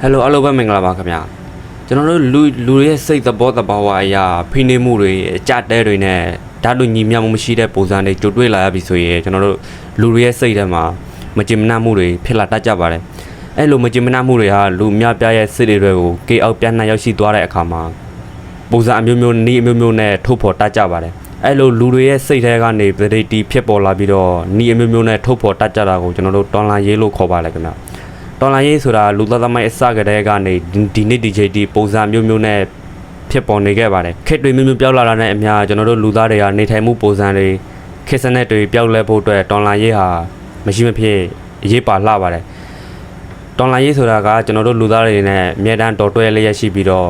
Hello အားလုံးပဲမင်္ဂလာပါခင်ဗျာကျွန်တော်တို့လူရဲ့စိတ်သဘောတဘာဝအရာဖိနှိပ်မှုတွေအကြတဲတွေနဲ့ဓာတ်တို့ညီမျှမှုမရှိတဲ့ပုံစံတွေကြိုတွေ့လာရပြီဆိုရင်ကျွန်တော်တို့လူတွေရဲ့စိတ်ထဲမှာမကြင်မနှံ့မှုတွေဖြစ်လာတတ်ကြပါတယ်အဲ့လိုမကြင်မနှံ့မှုတွေဟာလူအများပြားရဲ့စိတ်တွေကိုကေအောက်ပြန်နှံ့ရောက်ရှိသွားတဲ့အခါမှာပုံစံအမျိုးမျိုးနီးအမျိုးမျိုးနဲ့ထုတ်ဖော်တတ်ကြပါတယ်အဲ့လိုလူတွေရဲ့စိတ်ထဲကနေပရိတီဖြစ်ပေါ်လာပြီးတော့နီးအမျိုးမျိုးနဲ့ထုတ်ဖော်တတ်ကြတာကိုကျွန်တော်တို့တွန်လာရေးလို့ခေါ်ပါလေခင်ဗျာတော်လိုင်းရေးဆိုတာလူသားသမိုင်းအစကတည်းကနေဒီနေ့ဒီချိန်ဒီပုံစံမျိုးမျိုးနဲ့ဖြစ်ပေါ်နေခဲ့ပါတယ်ခေတ်တွေမျိုးမျိုးပြောင်းလာတဲ့အမျှကျွန်တော်တို့လူသားတွေကနေထိုင်မှုပုံစံတွေခေတ်စနစ်တွေပြောင်းလဲဖို့အတွက်တော်လိုင်းရေးဟာမရှိမဖြစ်အရေးပါလှပါတယ်တော်လိုင်းရေးဆိုတာကကျွန်တော်တို့လူသားတွေနဲ့အမြဲတမ်းတော်တွဲလျက်ရှိပြီးတော့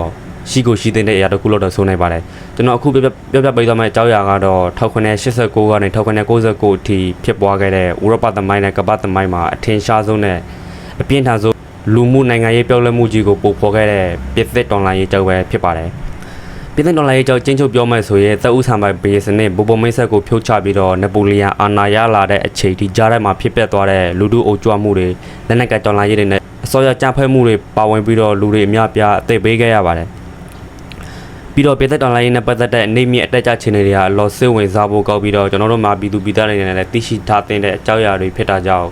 ရှိကိုရှိတဲ့အရာတစ်ခုလို့တော့ဆိုနိုင်ပါတယ်ကျွန်တော်အခုပြောပြပေးသွားမယ့်အကြောင်းအရာကတော့1989ကနေ1999အထိဖြစ်ပွားခဲ့တဲ့ဥရောပသမိုင်းနဲ့ကမ္ဘာသမိုင်းမှာအထင်ရှားဆုံးနဲ့အပြင်းထန်ဆုံးလူမှုနိုင်ငံရေးပြောင်းလဲမှုကြီးကိုပုံဖော်ခဲ့တဲ့ပြည်သစ်တော်လှန်ရေးကြောင့်ပဲဖြစ်ပါတယ်။ပြည်သစ်တော်လှန်ရေးကြောင့်ကျင်းချုပ်ပြောမယ်ဆိုရင်သက်ဦးဆံပိုင်ဘေးစနစ်ဘူပုံမိတ်ဆက်ကိုဖြုတ်ချပြီးတော့နပိုလီယန်အာဏာရလာတဲ့အချိန်ဒီကြားထဲမှာဖြစ်ပျက်သွားတဲ့လူထုအုပ်ကြွမှုတွေလက်နက်ကတော်လှန်ရေးတွေနဲ့အစောရကြမ်းဖက်မှုတွေပါဝင်ပြီးတော့လူတွေအများပြားအသိပေးခဲ့ရပါတယ်။ပြီးတော့ပြည်သစ်တော်လှန်ရေးနဲ့ပတ်သက်တဲ့နေမြင့်အတက်ကြခြင်းတွေကအလောစိတ်ဝင်စားဖို့ကောက်ပြီးတော့ကျွန်တော်တို့မှာပြည်သူပြည်သားတွေနဲ့လည်းသိရှိထားတဲ့အကြောင်းအရာတွေဖြစ်တာကြောင့်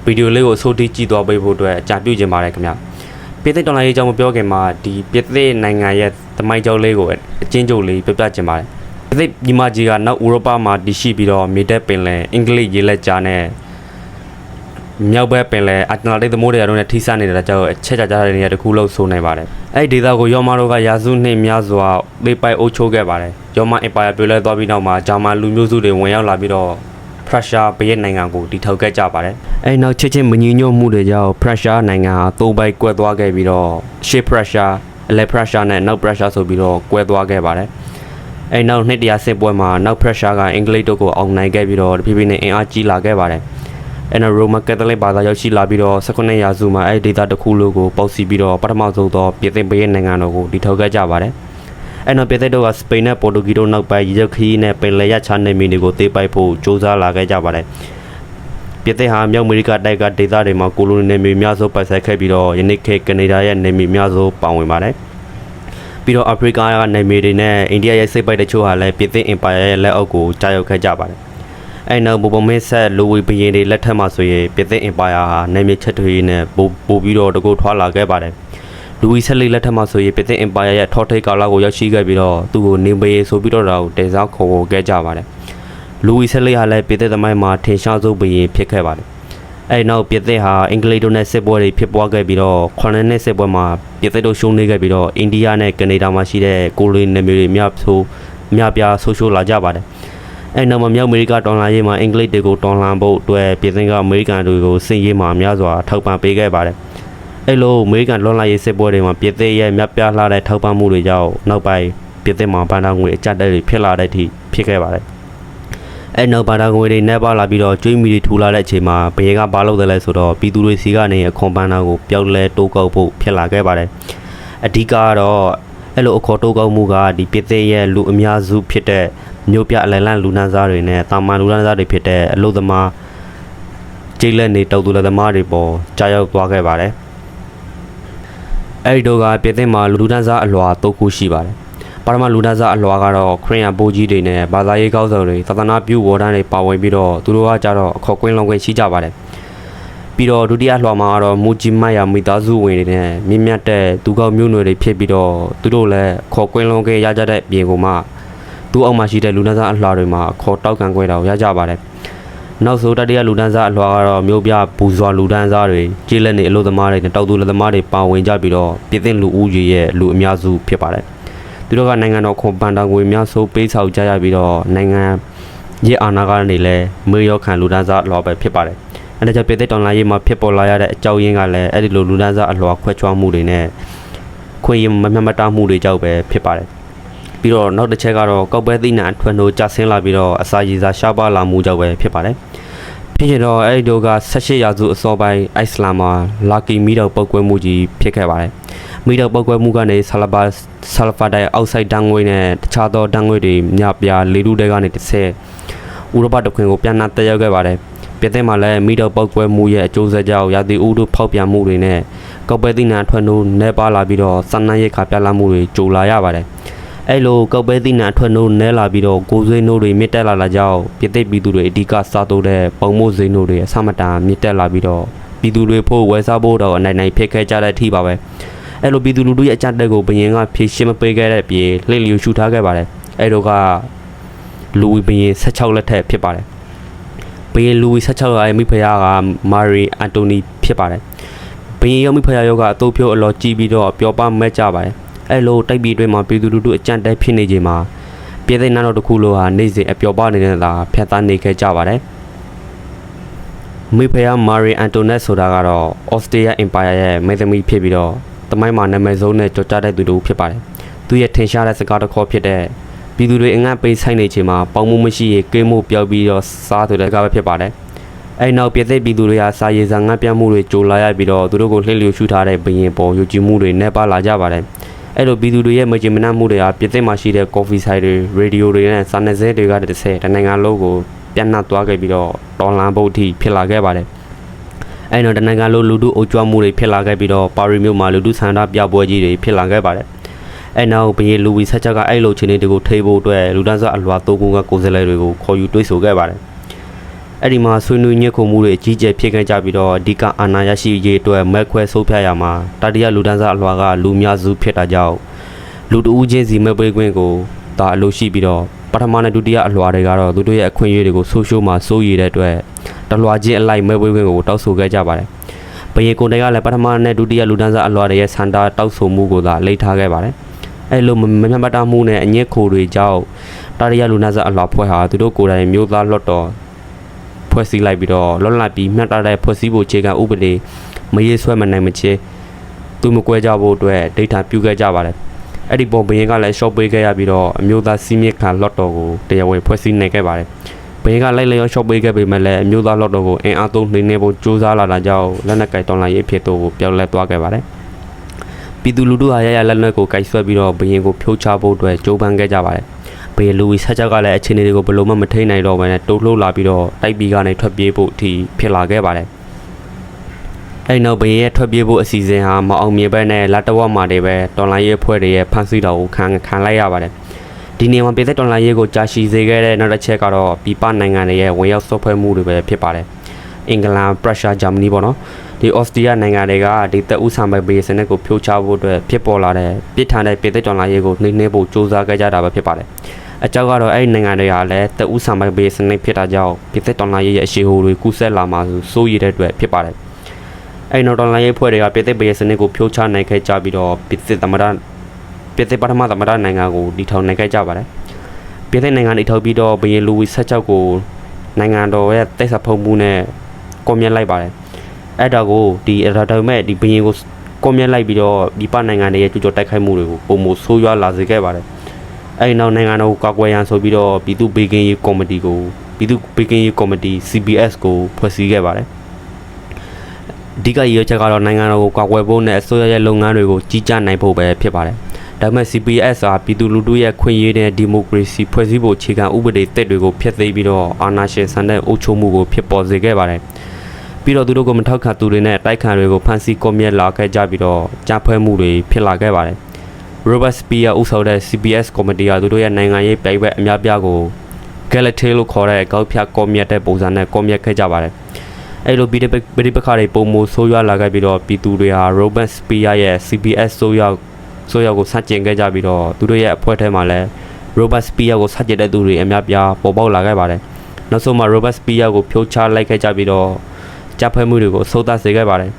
ဗီဒီယိုလေးကိုအစိုးတိကြည့်သွားပေးဖို့အတွက်အကြံပြုချင်ပါတယ်ခင်ဗျာပြည်သစ်တော်လှန်ရေးအကြောင်းမပြောခင်မှာဒီပြည်သစ်နိုင်ငံရဲ့သမိုင်းကြောင်းလေးကိုအချင်းချုပ်လေးပြပြချင်ပါတယ်ပြည်သစ်ညီမကြီးကနောက်ဥရောပမှာတည်ရှိပြီးတော့မြေတက်ပင်လယ်အင်္ဂလိပ်ရေလက်ကြားနဲ့မြောက်ဘက်ပင်လယ်အတ္တလန္တိတ်သမုဒ္ဒရာတို့နဲ့ထိစပ်နေတဲ့ကြောင့်အချက်ချတဲ့နေရာတစ်ခုလို့ဆိုနိုင်ပါတယ်အဲ့ဒီဒေသကိုရောမတို့ကရာစုနှစ်များစွာသိပိုက်အုပ်ချုပ်ခဲ့ပါတယ်ရောမအင်ပါယာပြိုလဲသွားပြီးနောက်မှာဂျာမန်လူမျိုးစုတွေဝင်ရောက်လာပြီးတော့ဖရုရှားဘရဲ့နိုင်ငံကိုတည်ထောင်ခဲ့ကြပါတယ်။အဲဒီနောက်ချက်ချင်းမညီညွတ်မှုတွေကြောင့်ဖရုရှားနိုင်ငံဟာသုံးပိုက်ကွဲသွားခဲ့ပြီးတော့ရှေ့ဖရုရှားအလယ်ဖရုရှားနဲ့နောက်ဖရုရှားဆိုပြီးတော့ကွဲသွားခဲ့ပါတယ်။အဲဒီနောက်နှစ်တရာစစ်ပွဲမှာနောက်ဖရုရှားကအင်္ဂလိပ်တို့ကိုအောင်နိုင်ခဲ့ပြီးတော့တဖြည်းဖြည်းနဲ့အင်အားကြီးလာခဲ့ပါတယ်။အဲဒီရိုမန်ကက်သလစ်ဘာသာရောက်ရှိလာပြီးတော့19ရာစုမှာအဲဒီဒေသတစ်ခုလုံးကိုပေါက်စီပြီးတော့ပထမဆုံးသောပြည်သစ်ဘရဲ့နိုင်ငံတော်ကိုတည်ထောင်ခဲ့ကြပါတယ်။အဲ့နောက်ပြည်သက်တို့ကစပိန်နဲ့ပေါ်တူဂီတို့နောက်ပိုင်းရေခီးနဲ့ပင်လယ်ရချနေမီတွေကိုသိပိုက်ဖို့စူးစမ်းလာခဲ့ကြပါတယ်ပြည်သက်ဟာမြောက်အမေရိကတိုက်ကဒေသတွေမှာကိုလိုနီနယ်မြေများစွာပိုင်ဆိုင်ခဲ့ပြီးတော့ယနေ့ခေတ်ကနေဒါရဲ့နယ်မြေများစွာပါဝင်ပါတယ်ပြီးတော့အာဖရိကကနယ်မြေတွေနဲ့အိန္ဒိယရဲ့စိတ်ပိုက်တချို့ဟာလည်းပြည်သက်အင်ပါယာရဲ့လက်အောက်ကိုကြာရောက်ခဲ့ကြပါတယ်အဲ့နောက်ဘူပုံမင်းဆက်လူဝီဘရင်တွေလက်ထက်မှာဆိုရင်ပြည်သက်အင်ပါယာဟာနယ်မြေချက်ထွေးနဲ့ပို့ပြီးတော့တကူထွာလာခဲ့ပါတယ်လူဝီဆက်လေးလက်ထက်မှာဆိုရင်ပြည်သစ်အင်ပါယာရဲ့ထော်ထိတ်ကာလကိုရောက်ရှိခဲ့ပြီးတော့သူ့ကိုနေပေဆိုပြီးတော့တင်စားခေါ်ခဲ့ကြပါတယ်လူဝီဆက်လေးဟာလည်းပြည်သစ်သမိုင်းမှာထင်ရှားဆုံးဘုရင်ဖြစ်ခဲ့ပါတယ်အဲဒီနောက်ပြည်သစ်ဟာအင်္ဂလိပ်တို့နဲ့စစ်ပွဲတွေဖြစ်ပွားခဲ့ပြီးတော့ခေါင်းနဲ့စစ်ပွဲမှာပြည်သစ်တို့ရှုံးနေခဲ့ပြီးတော့အိန္ဒိယနဲ့ကနေဒါမှာရှိတဲ့ကိုလိုနီနယ်မြေတွေများပြားဆိုးရှိုးလာကြပါတယ်အဲဒီနောက်မှာမြောက်အမေရိကတော်လှန်ရေးမှာအင်္ဂလိပ်တွေကိုတော်လှန်ဖို့အတွက်ပြည်သစ်ကအမေရိကန်တွေကိုစစ်ရေးမှာများစွာထောက်ပံ့ပေးခဲ့ပါတယ်အဲ့လိုအမေရိကန်လွန်လပ်ရေးစစ်ပွဲတွေမှာပြည်သစ်ရဲ့မြတ်ပြားလှတဲ့ထောက်ပံ့မှုတွေကြောင့်နောက်ပိုင်းပြည်သစ်မှာဘဏ္ဍာငွေအကျပ်တဲတွေဖြစ်လာတဲ့အထိဖြစ်ခဲ့ပါတယ်။အဲ့နောက်ဘဏ္ဍာငွေတွေနှဲပါလာပြီးတော့ကျွေးမီတွေထူလာတဲ့အချိန်မှာဘယ်ကဘာလုပ်တယ်လဲဆိုတော့ပြည်သူတွေစီကနေအခွန်ဘဏ္ဍာကိုပျောက်လဲတိုးကောက်ဖို့ဖြစ်လာခဲ့ပါတယ်။အဓိကတော့အဲ့လိုအခေါ်တိုးကောက်မှုကဒီပြည်သစ်ရဲ့လူအများစုဖြစ်တဲ့မြို့ပြအလယ်လန့်လူနန်းစားတွေနဲ့တာမန်လူနန်းစားတွေဖြစ်တဲ့အလို့သမားကျေးလက်နေတောက်သူလက်သမားတွေပေါ်ကြာရောက်သွားခဲ့ပါတယ်။အဲ့ဒီတော့ကပြည်သစ်မှာလူဒန်းစားအလွှာ၃ခုရှိပါတယ်။ပထမလူဒန်းစားအလွှာကတော့ခရစ်ယာန်ဘိုးကြီးတွေနဲ့ဘာသာရေးကောင်းဆောင်တွေသာသနာပြုဝါဒတွေပါဝင်ပြီးတော့သူတို့ကကြတော့အခေါ်ကွင်းလုံးခွင့်ရှိကြပါတယ်။ပြီးတော့ဒုတိယအလွှာမှာကတော့မူဂျီမတ်ယာမိသားစုဝင်တွေနဲ့မြင့်မြတ်တဲ့သူကောက်မျိုးနွယ်တွေဖြစ်ပြီးတော့သူတို့လည်းခေါ်ကွင်းလုံးခွင့်ရကြတဲ့ပြင်ကိုမှသူ့အောက်မှာရှိတဲ့လူဒန်းစားအလွှာတွေမှာခေါ်တောက်ကန်ခွင့်တော်ရကြပါတယ်။နောက်ဆိုတတိယလူဒန်းစားအလွှာကတော့မျိုးပြဘူဇွာလူဒန်းစားတွေကျေးလက်နေအလို့သမားတွေနဲ့တောက်သူလက်သမားတွေပါဝင်ကြပြီးတော့ပြည်သစ်လူဦးရေရဲ့လူအများစုဖြစ်ပါတယ်သူတို့ကနိုင်ငံတော်ခွန်ပန်တာငွေများဆိုပေးဆောင်ကြရပြီးတော့နိုင်ငံရဲ့အာဏာကနေလည်းမေရောခံလူဒန်းစားအလွှာပဲဖြစ်ပါတယ်အဲဒါကြောင့်ပြည်သစ်တော်လှန်ရေးမှာဖြစ်ပေါ်လာရတဲ့အကြောင်းရင်းကလည်းအဲ့ဒီလိုလူဒန်းစားအလွှာခွဲခြားမှုတွေနဲ့ခွင့်ရမမျှမတမှုတွေကြောင့်ပဲဖြစ်ပါတယ်ပြီးတော့နောက်တစ်ချက်ကတော့ကောက်ပဲသိနံအထွန်းတို့ကျဆင်းလာပြီးတော့အစာရည်စာရှားပါလာမှုကြောင့်ပဲဖြစ်ပါတယ်ဖြစ်ရင်တော့အဲ့ဒီတို့က18ရာစုအစောပိုင်းအိုက်စလမ်မှာလာကီမီတောက်ပောက်ကွဲမှုကြီးဖြစ်ခဲ့ပါတယ်မီတောက်ပောက်ကွဲမှုကနေဆာလဖာဒိုင်အောက်ဆိုက်ဓာတ်ငွေနဲ့တခြားသောဓာတ်ငွေတွေမြပြလေထုတွေကနေတစ်ဆယ်ဥရောပတခွင်ကိုပြန်နှံ့တက်ရောက်ခဲ့ပါတယ်ပြ တဲ့မှာလည်းမိတော့ပောက်ကွဲမှုရဲ့အကျိုးဆက်ကြောင့်ရာသီဥတုဖောက်ပြန်မှုတွေနဲ့ကောက်ပဲသီးနှံထွက်နှုန်းနဲပါလာပြီးတော့စမ်းနှံရိတ်ခါပြလာမှုတွေကြိုလာရပါတယ်အဲ့လိုကောက်ပဲသီးနှံထွက်နှုန်းနဲလာပြီးတော့ကိုယ်စိနှုန်းတွေမြင့်တက်လာတာကြောင့်ပြည်သက်ပြည်သူတွေအဓိကစားတိုးတဲ့ပုံမှုစိနှုန်းတွေအဆမတန်မြင့်တက်လာပြီးတော့ပြည်သူတွေဖို့ဝယ်စားဖို့တော့အနိုင်ဖြစ်ခဲ့ကြတဲ့အထိပါပဲအဲ့လိုပြည်သူလူထုရဲ့အကြက်တက်ကိုဘယင်ကဖြည့်ရှင်းမပေးခဲ့တဲ့ပြေလှိလျူရှူထားခဲ့ပါတယ်အဲ့တော့ကလူဘယင်16လက်ထက်ဖြစ်ပါတယ်ဘယင်လူ16ရဲ့မိဖုရားကမာရီအန်တိုနီဖြစ်ပါတယ်ဘယင်ရောမိဖုရားရောကအတုပ်ဖြုတ်အလော်ကြည့်ပြီးတော့ပျော်ပါမဲ့ကြပါတယ်အဲ့လိုတိုက်ပြည်တွင်းမှာပြည်သူလူထုအကြက်တက်ဖြစ်နေချိန်မှာပြည်သက်နာတော်တစ်ခုလိုဟာနေစဉ်အပျော်ပါနေတာဖျက်သားနေခဲ့ကြပါတယ်မိဖုရားမာရီအန်တိုနက်ဆိုတာကတော့အော်စတြေးလျအင်ပါယာရဲ့မင်းသမီးဖြစ်ပြီးတော့တမိုင်းမှာနာမည်ဆုံးနဲ့ကြော်ကြားတဲ့သူတို့ဖြစ်ပါတယ်သူရဲ့ထင်ရှားတဲ့စကားတစ်ခေါက်ဖြစ်တဲ့ပြည်သူတွေအငတ်ပေးဆိုင်နေချိန်မှာပေါင်းမှုမရှိရေကိမှုပြောက်ပြီးတော့စားဆိုတဲ့ကားပဲဖြစ်ပါတယ်အဲ့နောက်ပြည်သက်ပြည်သူတွေဟာစာရေးစာငတ်ပြမှုတွေကြိုလာရပြီးတော့သူတို့ကိုလှည့်လျူရှုထားတဲ့ဘရင်ပေါ်ယူကြည်မှုတွေနဲ့ပါလာကြပါတယ်အဲ့လိုပြည်သူတွေရဲ့မကြေမနပ်မှုတွေဟာပြည်သက်မှာရှိတဲ့ကော်ဖီဆိုင်တွေရေဒီယိုတွေနဲ့စာနယ်ဇင်းတွေကတည်းကနိုင်ငံလုံးကိုပြန်နှံ့သွားခဲ့ပြီးတော့တော်လန်ဘုတ်ထိဖြစ်လာခဲ့ပါတယ်အဲ့တော့တနင်္ဂနွေလူထုအုပ်ကျွမ်းမှုတွေဖြစ်လာခဲ့ပြီးတော့ပါရီမြို့မှာလူထုဆန္ဒပြပွဲကြီးတွေဖြစ်လာခဲ့ပါတယ်အဲ့နောက်ဘရင်လူဝီဆက်ချက်ကအဲ့လိုချင်းတွေကိုထိဖို့အတွက်လူဒန်းစားအလွာ3ခုကကိုယ်စားလှယ်တွေကိုခေါ်ယူတွေးဆိုခဲ့ပါတယ်အဲ့ဒီမှာဆွေးနွေးညှိခုံမှုတွေအကြီးကျယ်ဖြစ်ခဲ့ကြပြီးတော့အဓိကအာဏာရရှိရေးအတွက်မဲခွဲဆုံးဖြတ်ရမှာတတိယလူဒန်းစားအလွာကလူများစုဖြစ်တာကြောင့်လူတဦးချင်းစီမဲပေးခွင့်ကိုဒါအလိုရှိပြီးတော့ပထမနဲ့ဒုတိယအလွာတွေကတော့သူတို့ရဲ့အခွင့်အရေးတွေကိုဆိုးရှိုးမှာစိုးရည်တဲ့အတွက်တလွာချင်းအလိုက်မဲပေးခွင့်ကိုတောက်ဆိုခဲ့ကြပါတယ်ဘရင်ကိုတိုင်ကလည်းပထမနဲ့ဒုတိယလူဒန်းစားအလွာတွေရဲ့စန္ဒာတောက်ဆိုမှုကိုသာလိတ်ထားခဲ့ပါတယ်အဲ့လိုမမျှမတမှုနဲ့အညစ်ခိုတွေကြောင့်တတိယလူဒန်းစားအလွာဖွဲ့ဟာသူတို့ကိုယ်တိုင်မျိုးသားလွတ်တော်ဖွဲ့စည်းလိုက်ပြီးတော့လွတ်လပ်ပြီးမျှတတဲ့ဖွဲ့စည်းဖို့ခြေခံဥပဒေမရေးဆွဲမနိုင်မချင်းသူမကွဲကြဖို့အတွက်ဒိဋ္ဌာပြုခဲ့ကြပါတယ်အဲ့ဒီပုံဘရင်ကလည်းရှော့ပေးခဲ့ရပြီးတော့အမျိုးသားစီးမြစ်ခံလွတ်တော်ကိုတရားဝင်ဖွဲ့စည်းနိုင်ခဲ့ပါတယ်ဘရင်ကလိုက်လျောရှော့ပေးခဲ့ပေမဲ့လည်းအမျိုးသားလွတ်တော်ကိုအင်အားသုံးနှိမ်နင်းဖို့ကြိုးစားလာတာကြောင့်လက်နက်ကိုင်တော်လှန်ရေးဖြစ်သူကိုပြောင်းလဲသွားခဲ့ပါတယ်ပြည်သူလူထုဟာရရလက်နက်ကိုကိုင်ဆွဲပြီးတော့ဘရင်ကိုဖြိုးချဖို့အတွက်ကြိုးပမ်းခဲ့ကြပါတယ်ဘရင်လူဝီဆက်ချက်ကလည်းအခြေအနေတွေကိုဘယ်လိုမှမထိန်နိုင်တော့ဘဲနဲ့တိုးလှုပ်လာပြီးတော့တိုက်ပြည်ကနေထွက်ပြေးဖို့အထိဖြစ်လာခဲ့ပါတယ်အဲ့နောက်ဘရင်ရဲ့ထွက်ပြေးဖို့အစီအစဉ်ဟာမအောင်မြင်ပဲနဲ့လက်တဝက်မှာတည်းပဲတော်လိုင်းရေးဖွဲ့တွေရဲ့ဖန်ဆီးတော်ကိုခံလိုက်ရပါတယ်ဒီနေရာမှာပြည်သက်တော်လိုင်းရေးကိုကြာရှည်စေခဲ့တဲ့နောက်တစ်ချက်ကတော့ပြည်ပနိုင်ငံတွေရဲ့ဝင်ရောက်ဆွဖွဲ့မှုတွေပဲဖြစ်ပါတယ်အင်္ဂလန်ပရုရှားဂျာမနီပေါ့နော်ဒီအော်စတြေးလျနိုင်ငံတွေကဒီတပ်ဦးဆောင်ပဲဘေးစနစ်ကိုဖြိုးချဖို့အတွက်ဖြစ်ပေါ်လာတဲ့ပြစ်ထန်တဲ့ပြည်သက်တော်လိုင်းရေးကိုနှိမ့်နှင်းဖို့စ조사ခဲ့ကြတာပဲဖြစ်ပါတယ်အကြောင်းကတော့အဲ့ဒီနိုင်ငံတွေကလည်းတပ်ဦးဆောင်ပဲဘေးစနစ်ဖြစ်တာကြောင့်ပြည်သက်တော်လိုင်းရေးရဲ့အရှိဟိုတွေကူးဆက်လာမှာစိုးရိမ်တဲ့အတွက်ဖြစ်ပါတယ်အဲ့နော်တော်လိုင်းရေးဖွဲ့တွေကပြည်သက်ဘေးစနစ်ကိုဖြိုးချနိုင်ခဲ့ကြပြီးတော့ပြည်သက်သမ္မတပြည်သက်ပထမသမ္မတနိုင်ငံကိုတည်ထောင်နိုင်ခဲ့ကြပါတယ်ပြည်သက်နိုင်ငံတည်ထောင်ပြီးတော့ဘရင်လူဝီ16ကိုနိုင်ငံတော်ရဲ့တိုက်ဆိုင်ဖုံမှုနဲ့ကွန်မြတ်လိုက်ပါတယ်အဲ့ဒါကိုဒီဒါပေမဲ့ဒီဘရင်ကိုကွန်မြတ်လိုက်ပြီးတော့ဒီပနိုင်ငံတွေရဲ့ကြိုးကြော်တိုက်ခိုက်မှုတွေကိုပုံမဆိုးရွားလာစေခဲ့ပါတယ်အဲ့နောက်နိုင်ငံတော်ကိုကာကွယ်ရန်ဆိုပြီးတော့ပြည်သူ့ဘေးကင်းရေးကော်မတီကိုပြည်သူ့ဘေးကင်းရေးကော်မတီ CBS ကိုဖွဲ့စည်းခဲ့ပါတယ်အဓိကရည်ရွယ်ချက်ကတော့နိုင်ငံတော်ကိုကာကွယ်ဖို့နဲ့အစိုးရရဲ့လုပ်ငန်းတွေကိုကြီးကြပ်နိုင်ဖို့ပဲဖြစ်ပါတယ်ဒါပေမဲ့ CPS ဟာပြည်သူလူထုရဲ့ခွင့်ရေးတဲ့ဒီမိုကရေစီဖွဲ့စည်းဖို့အခြေခံဥပဒေသစ်တွေကိုဖျက်သိမ်းပြီးတော့အာဏာရှင်ဆန်တဲ့အုပ်ချုပ်မှုကိုဖြစ်ပေါ်စေခဲ့ပါတယ်ပြီးတော့သူတို့ကမထောက်ခံသူတွေနဲ့တိုက်ခံတွေကိုဖမ်းဆီးကွန်မြက်လာခဲ့ကြပြီးတော့ကြားဖွဲ့မှုတွေဖြစ်လာခဲ့ပါတယ် Robert Spear ဦးဆောင်တဲ့ CPS ကော်မတီကသူတို့ရဲ့နိုင်ငံရေးပြိုင်ပွဲအများပြားကို Galate လို့ခေါ်တဲ့ကောက်ဖြတ်ကွန်မြက်တဲ့ပုံစံနဲ့ကွန်မြက်ခဲ့ကြပါတယ်အဲ့လိုပြည်ပခါတွေပုံမိုဆိုးရွားလာခဲ့ပြီးတော့ပြည်သူတွေဟာ Robert Spear ရဲ့ CPS ဆိုးရောက်ကိုစတင်ခဲ့ကြပြီးတော့သူတို့ရဲ့အဖွဲ့ထဲမှာလည်း Robert Spear ကိုစတင်တဲ့သူတွေအများပြားပေါ်ပေါက်လာခဲ့ပါတယ်နောက်ဆုံးမှာ Robert Spear ကိုဖြိုးချလိုက်ခဲ့ကြပြီးတော့ကြားဖွဲ့မှုတွေကိုစိုးသားစေခဲ့ပါတယ်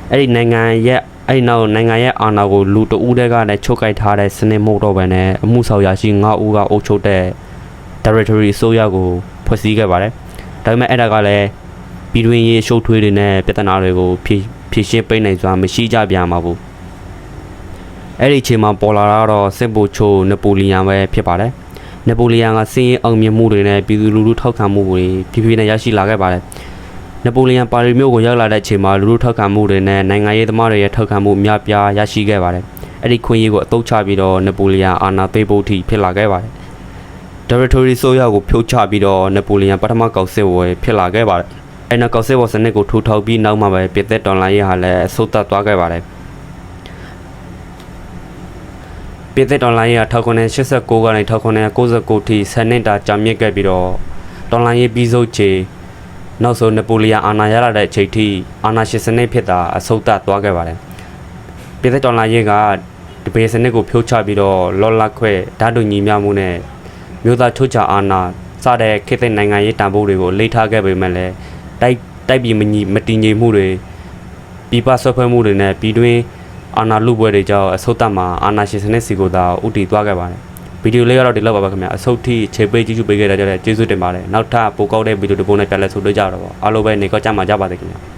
အဲ့ဒီနိုင်ငံရဲ့အာဏာကိုလူတဦးတည်းကလည်းချုပ်ကိုက်ထားတဲ့စနစ်မှုတော့ပဲနဲ့အမှုဆောင်ရရှိ9ဦးကအုပ်ချုပ်တဲ့ territory ဆိုးရောက်ကိုဖွဲ့စည်းခဲ့ပါတယ်ဒါပေမဲ့အဲ့ဒါကလည်းပြည်တွင်းရေးရှုပ်ထွေးတွေနဲ့ပြဿနာတွေကိုဖြေရှင်းပေးနိုင်စွာမရှိကြပြန်ပါဘူးအဲ့ဒီအချိန်မှာပေါ်လာတော့စစ်ဗိုလ်ချုပ်နပိုလီယံပဲဖြစ်ပါတယ်နပိုလီယံကစင်းအောင်မြင်မှုတွေနဲ့ပြည်သူလူထုထောက်ခံမှုတွေဖြည်းဖြည်းနဲ့ရရှိလာခဲ့ပါတယ်နပိုလီယံပါရီမြို့ကိုရောက်လာတဲ့အချိန်မှာလူထုထောက်ခံမှုတွေနဲ့နိုင်ငံရေးသမားတွေရဲ့ထောက်ခံမှုအများပြားရရှိခဲ့ပါတယ်အဲ့ဒီခွင့်ရေးကိုအသုံးချပြီးတော့နပိုလီယံအာဏာသိမ်းဖို့ထိဖြစ်လာခဲ့ပါတယ် territory ဆိုးရောက်ကိုဖြိုးချပြီးတော့နပိုလီယံပထမကောက်စစ်ဝယ်ဖြစ်လာခဲ့ပါတယ် အဲ့နောက်ကောက်စစ်ဘော်စနစ်ကိုထူထောင်ပြီးနောက်မှာပဲပြည်သက်တော်လှန်ရေးဟာလည်းအဆုတ်သက်သွားခဲ့ပါတယ်ပြည်သက်တော်လှန်ရေးဟာ1989ကနေ1999ထိ10နှစ်တာကြာမြင့်ခဲ့ပြီးတော့တော်လှန်ရေးပြီးဆုံးချိန်နောက်ဆုံးနပိုလီယံအာဏာရလာတဲ့အချိန်ထိအာဏာရှင်စနစ်ဖြစ်တာအဆုတ်သက်သွားခဲ့ပါတယ်ပြည်သက်တော်လှန်ရေးကဒီဘေးစနစ်ကိုဖြိုးချပြီးတော့လော်လက်ခွဲဓာတ်တူညီမျှမှုနဲ့မြို့သားထုတ်ချအာဏာစတဲ့ခေတ်သစ်နိုင်ငံရေးတန်ဖိုးတွေကိုလိထားခဲ့ပေမဲ့လည်းတိုက်ပြည်မတည်ငြိမ်မှုတွေပြည်ပဆွဲဖွဲ့မှုတွေနဲ့ပြည်တွင်းအာဏာလုပွဲတွေကြောင့်အဆုတ်သက်မှာအာဏာရှင်စနစ်စီကိုသာဥတီသွားခဲ့ပါတယ်ဗီဒီယိုလေးကတော့ဒီလောက်ပါပဲခင်ဗျအဆုတ်ထိခြေပေးကြည့်ပေးခဲ့တဲ့ကြတဲ့ကျေးဇူးတင်ပါတယ်နောက်ထပ်ပိုကောက်တဲ့ဗီဒီယိုတစ်ပုဒ်နဲ့ပြန်လည်ဆုံတွေ့ကြတော့ပါအားလုံးပဲနေကောကြမှာကြပါစေခင်ဗျ